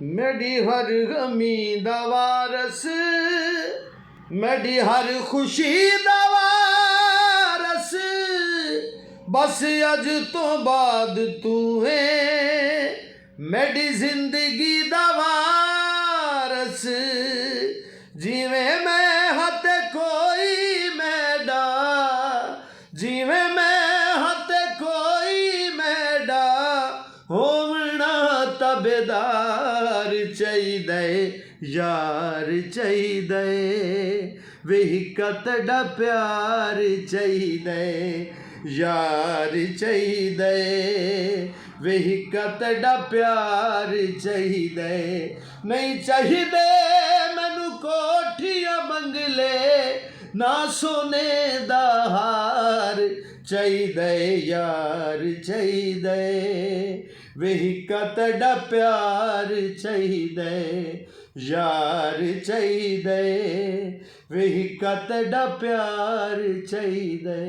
मेरी हर गमी दा वारस, मेरी हर खुशी दा वारस, बस अज तो बाद तू है मेरी जिंदगी दा वारस। जिवें मैं हथ कोई मैडा, जिवें मैं हथ कोई मैडा, होवना तबेदार चाहिदे यार चाहिदे, वेहिकत दा प्यार चाहिदे यार चाहिदे, वेहिकत दा प्यार चाहिदे। नहीं चाहिदे मैनू कोठियां बंगले, ना सोने दा हार चाहिदे यार चाहिदे, वेहिकत दा प्यार चाहिदे यार चाहिदे, वेहिकत दा प्यार चाहिदे।